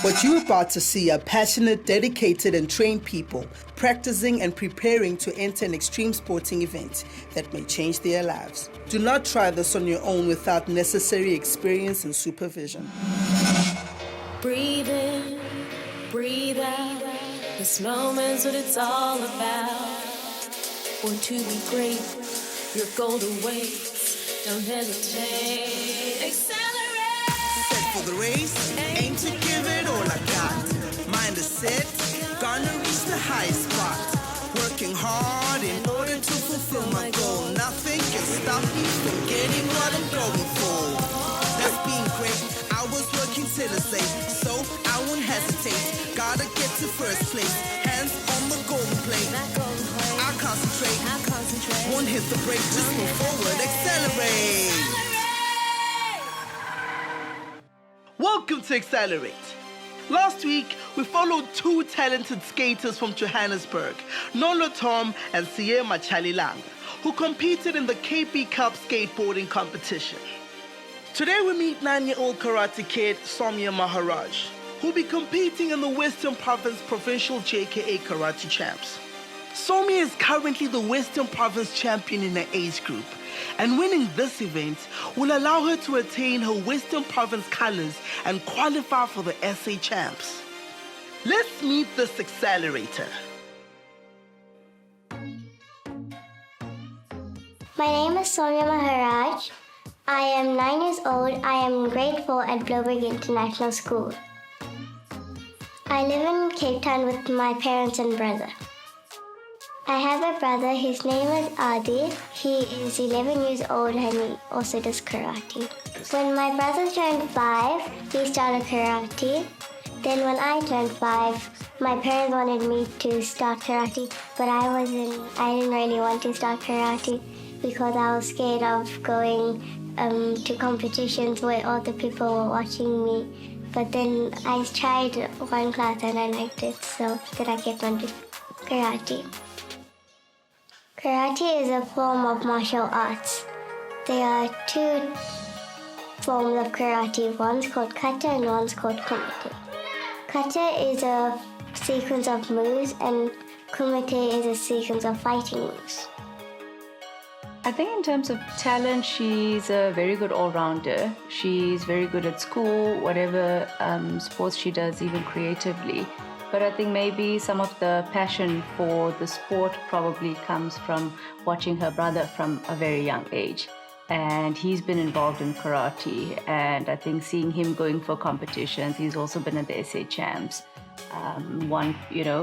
What you're about to see are passionate, dedicated, and trained people practicing and preparing to enter an extreme sporting event that may change their lives. Do not try this on your own without necessary experience and supervision. Breathe in, breathe out. This moment's what it's all about. Born to be great, your goal awaits. Don't hesitate, accelerate. Set for the race, aim to give it all I got. Mind is set, gonna reach the highest spot. Working hard in order to fulfill my goal. Nothing can stop me from getting what I'm going for. That's being great, I was working till it's late, so I won't hesitate. Gotta get to first place, hands on the golden plate. I'll concentrate, won't hit the brake, just move forward, accelerate. Welcome to Accelerate. Last week, we followed two talented skaters from Johannesburg, Nolo Tom and Siye Machalilang, who competed in the KP Cup skateboarding competition. Today we meet 9-year-old karate kid Soumya Maharaj, who'll be competing in the Western Province Provincial JKA Karate Champs. Soumya is currently the Western Province champion in her age group, and winning this event will allow her to attain her Western Province colors and qualify for the SA Champs. Let's meet this accelerator. My name is Soumya Maharaj. I am 9 years old. I am in grade 4 at Bloberg International School. I live in Cape Town with my parents and brother. I have a brother, his name is Adi. He is 11 years old and he also does karate. When my brother turned 5, he started karate. Then when I turned 5, my parents wanted me to start karate, but I didn't really want to start karate because I was scared of going to competitions where all the people were watching me. But then I tried one class and I liked it, so then I kept on to karate. Karate is a form of martial arts. There are two forms of karate. One's called kata and one's called kumite. Kata is a sequence of moves and kumite is a sequence of fighting moves. I think in terms of talent, she's a very good all-rounder. She's very good at school, whatever sports she does, even creatively. But I think maybe some of the passion for the sport probably comes from watching her brother from a very young age. And he's been involved in karate. And I think seeing him going for competitions, he's also been at the SA Champs, won,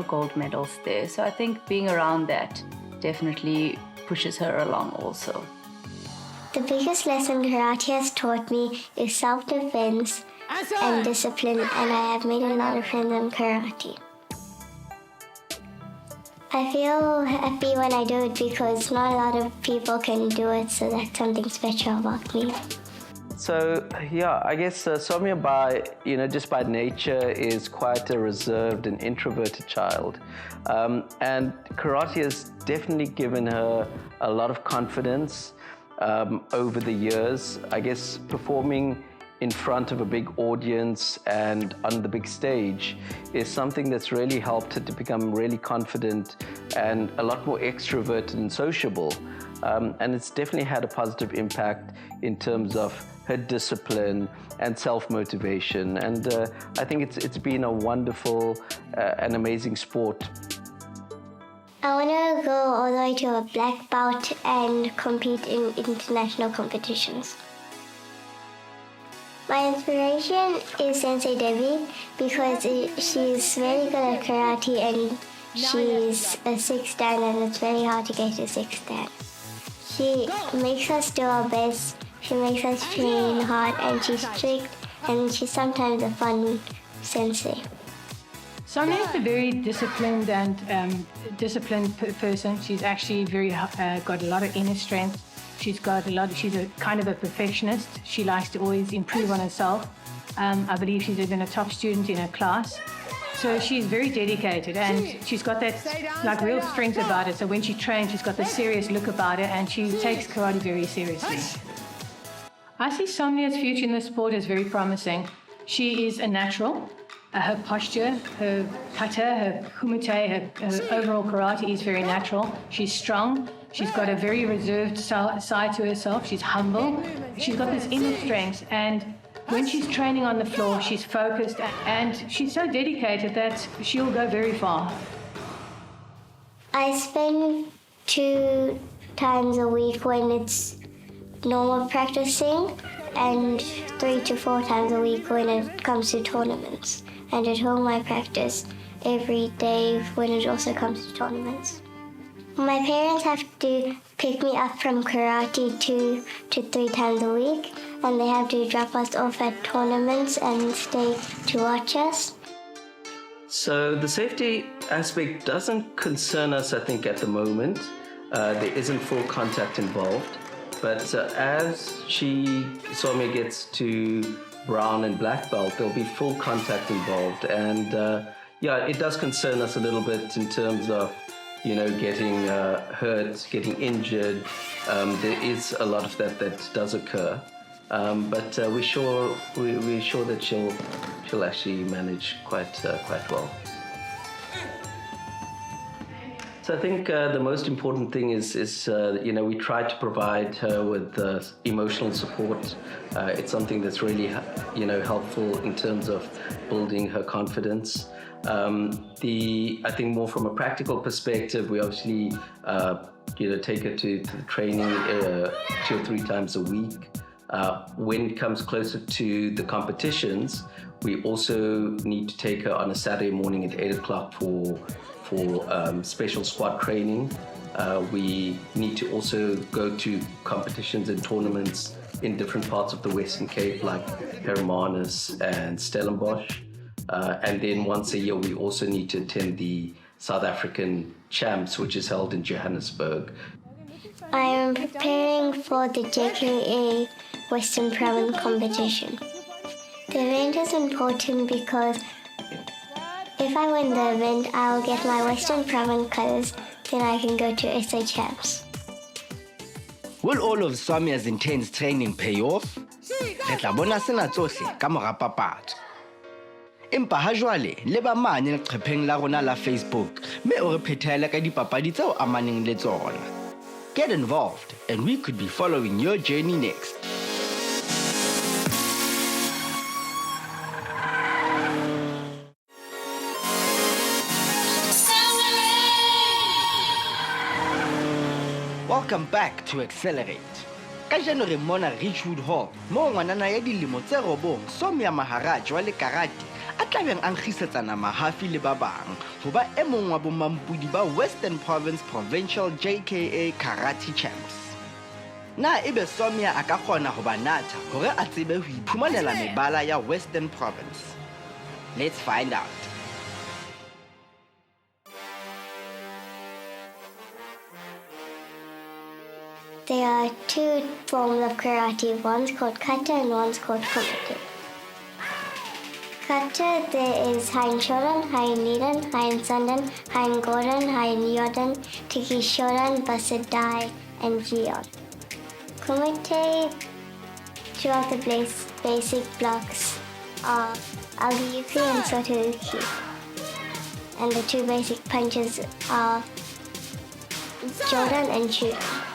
gold medals there. So I think being around that definitely pushes her along also. The biggest lesson karate has taught me is self-defense and discipline, and I have made a lot of friends in karate. I feel happy when I do it because not a lot of people can do it, so that's something special about me. So yeah, I guess Soumya just by nature is quite a reserved and introverted child. And karate has definitely given her a lot of confidence over the years. I guess performing in front of a big audience and on the big stage is something that's really helped her to become really confident and a lot more extroverted and sociable. And it's definitely had a positive impact in terms of her discipline and self-motivation. And I think it's been a wonderful and amazing sport. I want to go all the way to a black belt and compete in international competitions. My inspiration is Sensei Debbie because she's very good at karate and she's a 6th dan and it's very hard to get to 6th dan. She makes us do our best, she makes us train hard and she's strict and she's sometimes a fun sensei. Soumya is a very disciplined and disciplined person. She's actually got a lot of inner strength. She's a kind of a perfectionist. She likes to always improve on herself. I believe she's even a top student in her class. So she's very dedicated and she's got that real strength about it. So when she trains, she's got the serious look about it and she takes karate very seriously. I see Soumya's future in the sport as very promising. She is a natural. Her posture, her kata, her kumite, her overall karate is very natural. She's strong. She's got a very reserved side to herself. She's humble. She's got this inner strength. And when she's training on the floor, she's focused and she's so dedicated that she'll go very far. I spend 2 times a week when it's normal practicing and 3 to 4 times a week when it comes to tournaments. And at home I practice every day when it also comes to tournaments. My parents have to pick me up from karate 2 to 3 times a week, and they have to drop us off at tournaments and stay to watch us. So the safety aspect doesn't concern us, I think, at the moment. There isn't full contact involved. But as Soumya gets to brown and black belt, there'll be full contact involved. And it does concern us a little bit in terms of, getting hurt, getting injured. There is a lot of that does occur. But we're sure that she'll actually manage quite well. So I think the most important thing is we try to provide her with emotional support. It's something that's really helpful in terms of building her confidence. I think more from a practical perspective, we obviously take her to the training 2 or 3 times a week. When it comes closer to the competitions, we also need to take her on a Saturday morning at 8 o'clock for special squad training. We need to also go to competitions and tournaments in different parts of the Western Cape, like Hermanus and Stellenbosch. And then once a year, we also need to attend the South African Champs, which is held in Johannesburg. I am preparing for the JKA Western Province competition. The event is important because if I win the event, I'll get my Western Province colours, then I can go to SA Champs. Will all of Soumya's intense training pay off? Re tla bona sena tsohle ka mora papatso. Empa ha jwale le ba mane leqhepheng la rona la Facebook, mme o re phethele ka dipapadi tseo amaneng le tsona. Get involved and we could be following your journey next. Welcome back to Accelerate. Kajeno re mona Richwood Hall, mo ngwanana ya dilemo tse 9 Soumya Maharaj wa le karate a tlabeng a nkgisetsana mahafi le ba bang ho ba e mong wa bomampudi ba Western Province Provincial JKA Karate Champs. Na ebe Soumya a ka kgona ho ba natha hore a tsebe ho iphumanela mebala ya Western Province. Let's find out. There are 2 forms of karate, one's called kata and one's called kumite. Kata, there is Hein Shodan, Hein Nidan, Hein Sandan, Hein Gordon, Hein Yodan, Tiki Shodan, Basit Dai, and Gion. Kumite, 2 of the basic blocks are Agiyuki and Sotouki. And the 2 basic punches are Jodan and Chudan.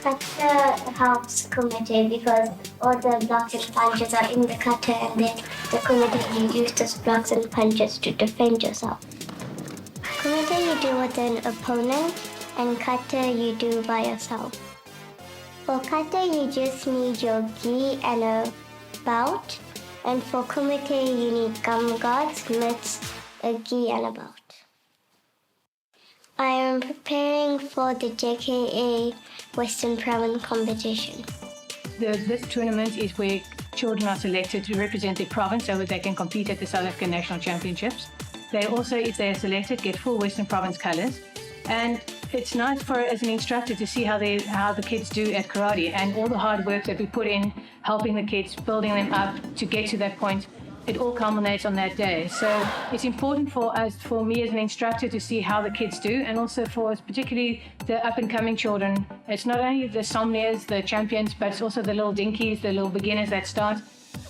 Kata helps kumite because all the blocks and punches are in the kata, and then the kumite you use those blocks and punches to defend yourself. Kumite you do with an opponent, and kata you do by yourself. For kata you just need your gi and a belt, and for kumite you need gum guards, mitts, a gi and a belt. I am preparing for the JKA Western Province competition. This tournament is where children are selected to represent their province so that they can compete at the South African National Championships. They also, if they are selected, get full Western Province colours. And it's nice as an instructor to see how the kids do at karate and all the hard work that we put in, helping the kids, building them up to get to that point. It all culminates on that day. So it's important for me as an instructor to see how the kids do, and also for particularly the up-and-coming children. It's not only the Soumyas, the champions, but it's also the little dinkies, the little beginners that start.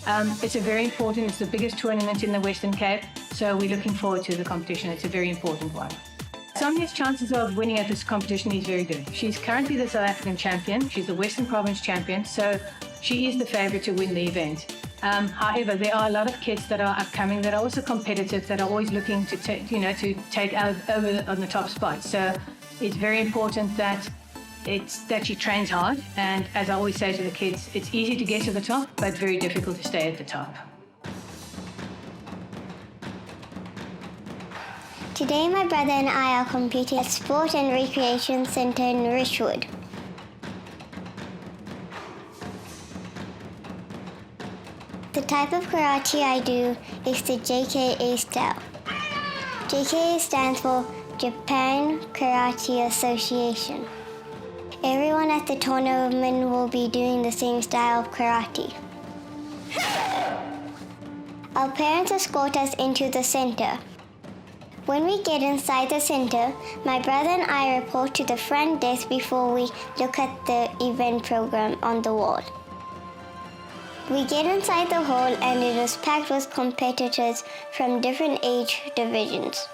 It's the biggest tournament in the Western Cape, so we're looking forward to the competition. It's a very important one. Somnia's chances of winning at this competition is very good. She's currently the South African champion. She's the Western Province champion, so she is the favorite to win the event. However, there are a lot of kids that are upcoming that are also competitive, that are always looking to take over on the top spot. So it's very important that she trains hard. And as I always say to the kids, it's easy to get to the top, but very difficult to stay at the top. Today, my brother and I are competing at Sport and Recreation Centre in Richwood. The type of karate I do is the JKA style. JKA stands for Japan Karate Association. Everyone at the tournament will be doing the same style of karate. Our parents escort us into the center. When we get inside the center, my brother and I report to the front desk before we look at the event program on the wall. We get inside the hall and it is packed with competitors from different age divisions.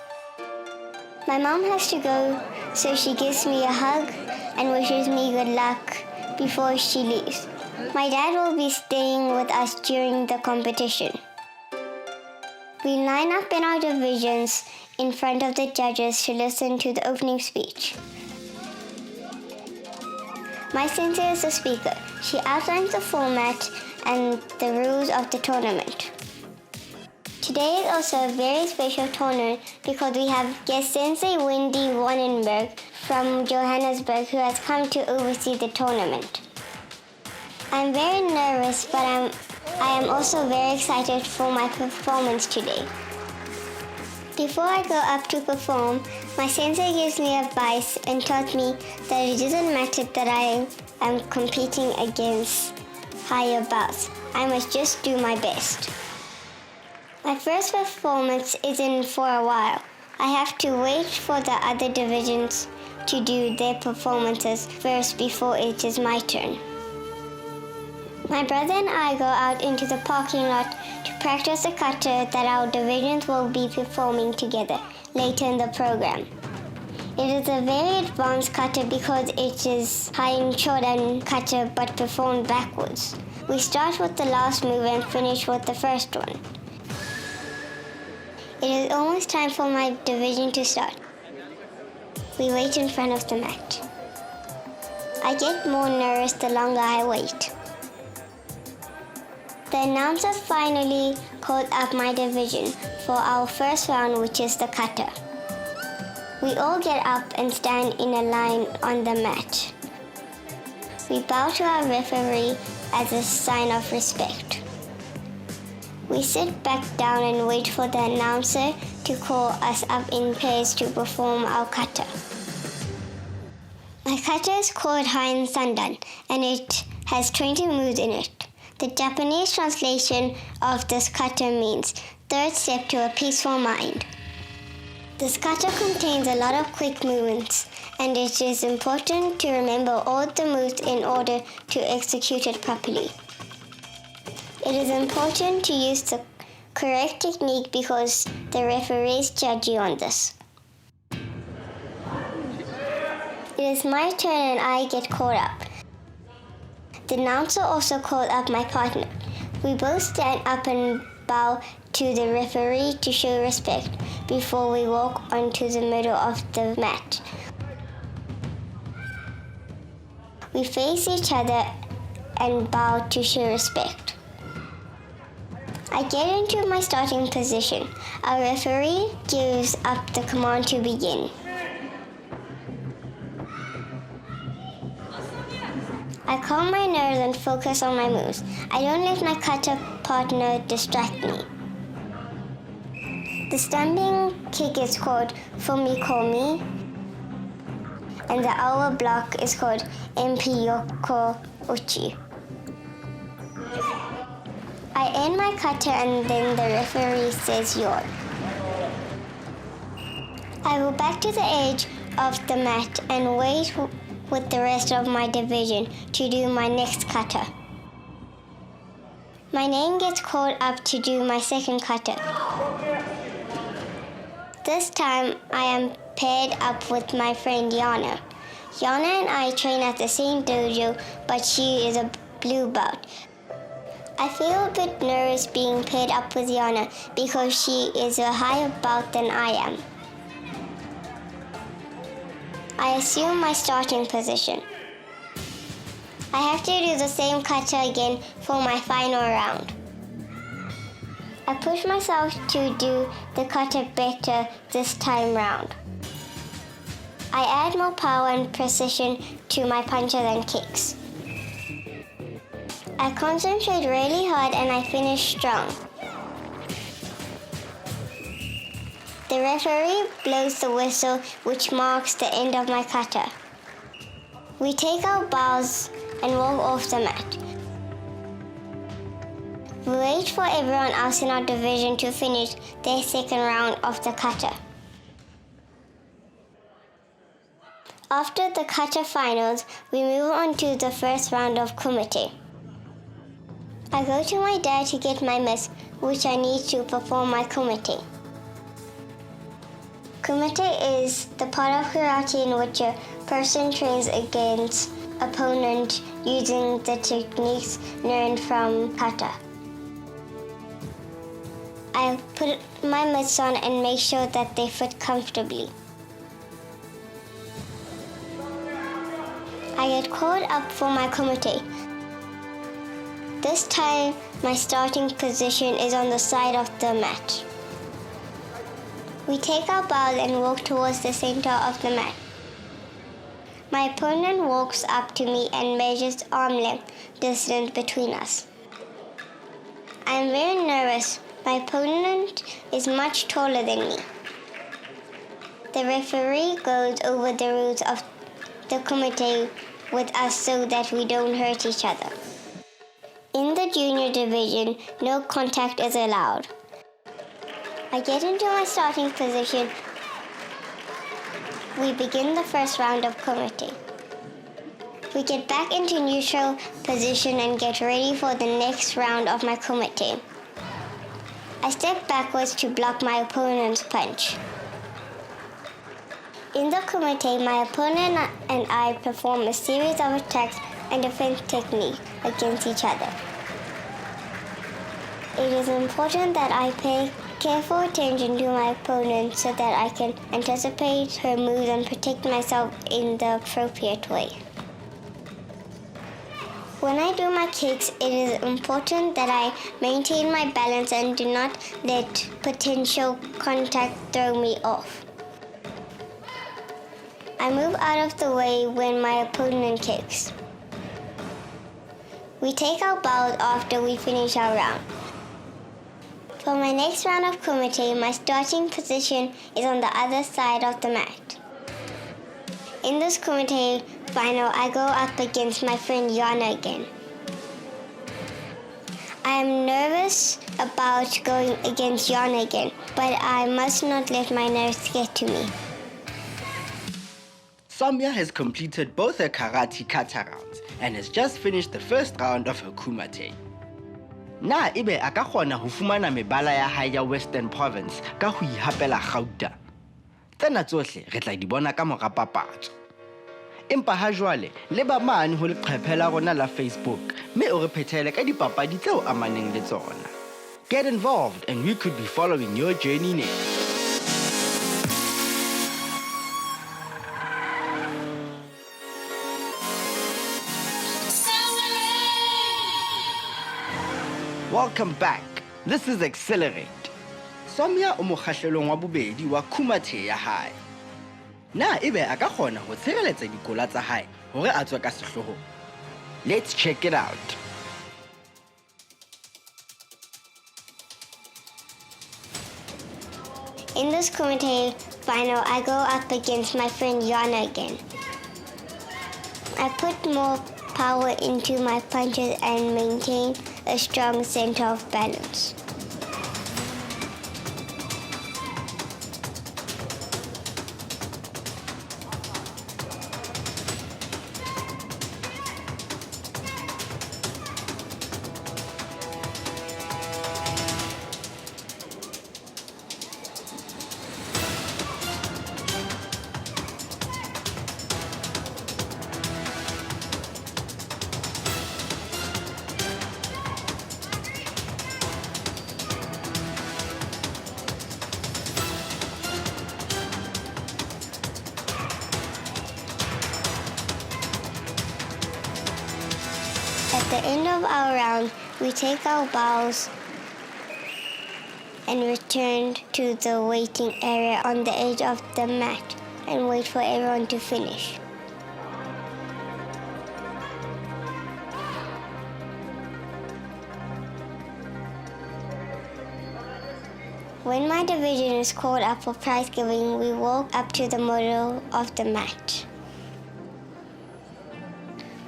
My mom has to go, so she gives me a hug and wishes me good luck before she leaves. My dad will be staying with us during the competition. We line up in our divisions in front of the judges to listen to the opening speech. My sensei is the speaker. She outlines the format and the rules of the tournament. Today is also a very special tournament because we have guest Sensei Wendy Wannenberg from Johannesburg who has come to oversee the tournament. I'm very nervous, but I am also very excited for my performance today. Before I go up to perform, my sensei gives me advice and taught me that it doesn't matter that I am competing against higher belts. I must just do my best. My first performance isn't for a while. I have to wait for the other divisions to do their performances first before it is my turn. My brother and I go out into the parking lot to practice the kata that our divisions will be performing together later in the program. It is a very advanced kata because it is high shodan kata but performed backwards. We start with the last move and finish with the first one. It is almost time for my division to start. We wait in front of the mat. I get more nervous the longer I wait. The announcer finally called up my division for our first round, which is the kata. We all get up and stand in a line on the mat. We bow to our referee as a sign of respect. We sit back down and wait for the announcer to call us up in pairs to perform our kata. My kata is called Hain Sandan and it has 20 moves in it. The Japanese translation of this kata means third step to a peaceful mind. This kata contains a lot of quick movements and it is important to remember all the moves in order to execute it properly. It is important to use the correct technique because the referees judge you on this. It is my turn and I get called up. The announcer also called up my partner. We both stand up and bow to the referee to show respect before we walk onto the middle of the mat. We face each other and bow to show respect. I get into my starting position. Our referee gives up the command to begin. I calm my nerves and focus on my moves. I don't let my kata partner distract me. The standing kick is called Fumikomi, and the hour block is called Empiyoko Uchi. I end my kata and then the referee says "Yor." I go back to the edge of the mat and wait with the rest of my division to do my next kata. My name gets called up to do my second kata. This time I am paired up with my friend Yana. Yana and I train at the same dojo, but she is a blue belt. I feel a bit nervous being paired up with Yana because she is a higher belt than I am. I assume my starting position. I have to do the same kata again for my final round. I push myself to do the kata better this time round. I add more power and precision to my punches and kicks. I concentrate really hard and I finish strong. The referee blows the whistle, which marks the end of my kata. We take our bows and walk off the mat. We wait for everyone else in our division to finish their second round of the kata. After the kata finals, we move on to the first round of kumite. I go to my dad to get my mitts, which I need to perform my kumite. Kumite is the part of karate in which a person trains against opponent using the techniques learned from kata. I put my mitts on and make sure that they fit comfortably. I get called up for my kumite. This time, my starting position is on the side of the mat. We take our bows and walk towards the center of the mat. My opponent walks up to me and measures arm length distance between us. I am very nervous. My opponent is much taller than me. The referee goes over the rules of the kumite with us so that we don't hurt each other. In the junior division, no contact is allowed. I get into my starting position. We begin the first round of kumite. We get back into neutral position and get ready for the next round of my kumite. I step backwards to block my opponent's punch. In the kumite, my opponent and I perform a series of attacks and defense techniques against each other. It is important that I pay careful attention to my opponent so that I can anticipate her moves and protect myself in the appropriate way. When I do my kicks, it is important that I maintain my balance and do not let potential contact throw me off. I move out of the way when my opponent kicks. We take our bows after we finish our round. For my next round of kumite, my starting position is on the other side of the mat. In this kumite final, I go up against my friend Yana again. I am nervous about going against Yana again, but I must not let my nerves get to me. Soumya has completed both her karate kata rounds and has just finished the first round of her kumite. Na ebe a ka kgona ho fumana mebala ya hae ya Western Province ka ho ihapela Gauta. Tsena tsohle re tla di bona ka mora papatso. Empa ha jwale le ba mane ho leqephe la rona la Facebook mme o re phethele ka dipapadi tseo amaneng le tsona. Get involved and we could be following your journey next. Welcome back. This is Accelerate. Soumya o mo kgahlelong wa bobedi wa kumite ya hae. Na ebe a ka kgona ho tshireletsa dikola tsa hae hore a tswe ka sehloho? Let's check it out. In this kumite final, I go up against my friend Yana again. I put more power into my punches and maintain a strong center of balance. the end of our round, we take our bows and return to the waiting area on the edge of the mat and wait for everyone to finish. When my division is called up for prize giving, we walk up to the middle of the mat.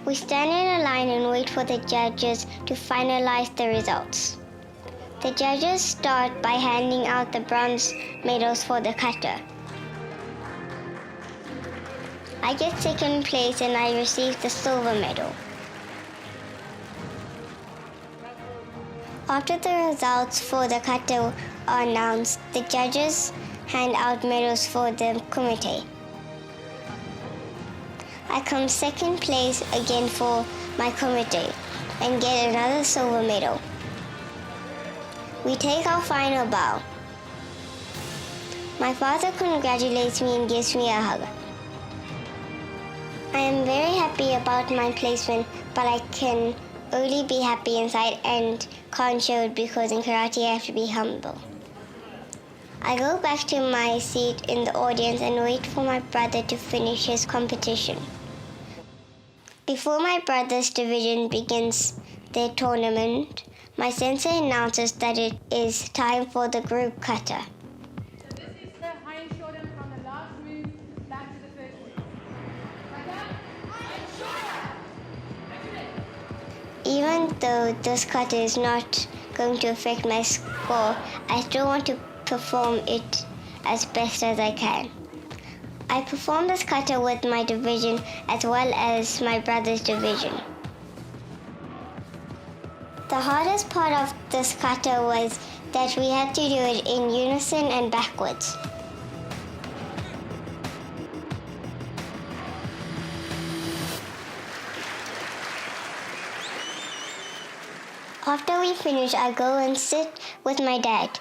We stand in a line and wait for the judges to finalize the results. The judges start by handing out the bronze medals for the cutter. I get second place and I receive the silver medal. After the results for the cutter are announced, the judges hand out medals for the committee. I come second place again for my committee and get another silver medal. We take our final bow. My father congratulates me and gives me a hug. I am very happy about my placement, but I can only be happy inside and can't show it because in karate I have to be humble. I go back to my seat in the audience and wait for my brother to finish his competition. Before my brother's division begins their tournament, my sensei announces that it is time for the group kata. This is the high and shoulder from the last move back to the first move. Even though this kata is not going to affect my score, I still want to perform it as best as I can. I perform this kata with my division as well as my brother's division. The hardest part of this kata was that we had to do it in unison and backwards. After we finish, I go and sit with my dad.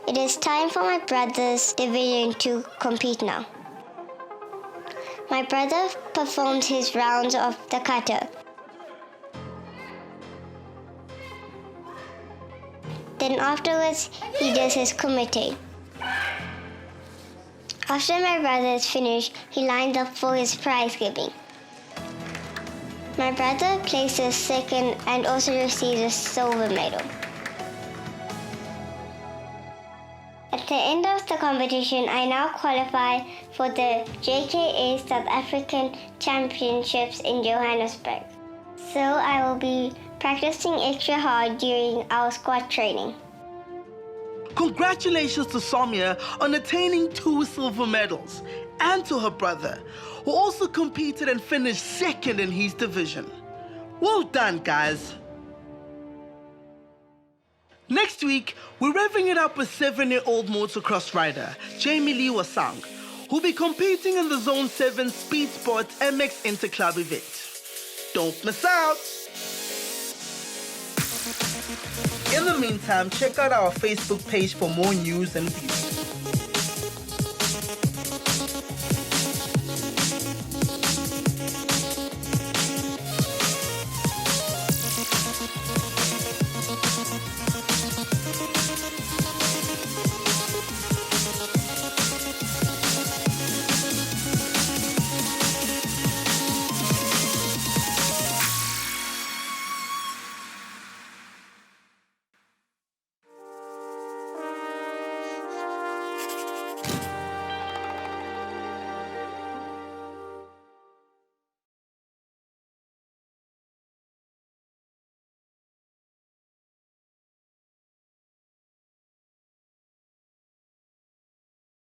It is time for my brother's division to compete now. My brother performs his rounds of the kata. Then afterwards, he does his kumite. After my brother is finished, he lines up for his prize giving. My brother places second and also receives a silver medal. At the end of the competition, I now qualify for the JKA South African Championships in Johannesburg. So I will be practicing extra hard during our squat training. Congratulations to Soumya on attaining 2 silver medals, and to her brother, who also competed and finished second in his division. Well done, guys. Next week, we're revving it up with 7-year-old motocross rider Jamie Lee Wasang, who'll be competing in the Zone 7 Speed Sports MX Interclub event. Don't miss out! In the meantime, check out our Facebook page for more news and views.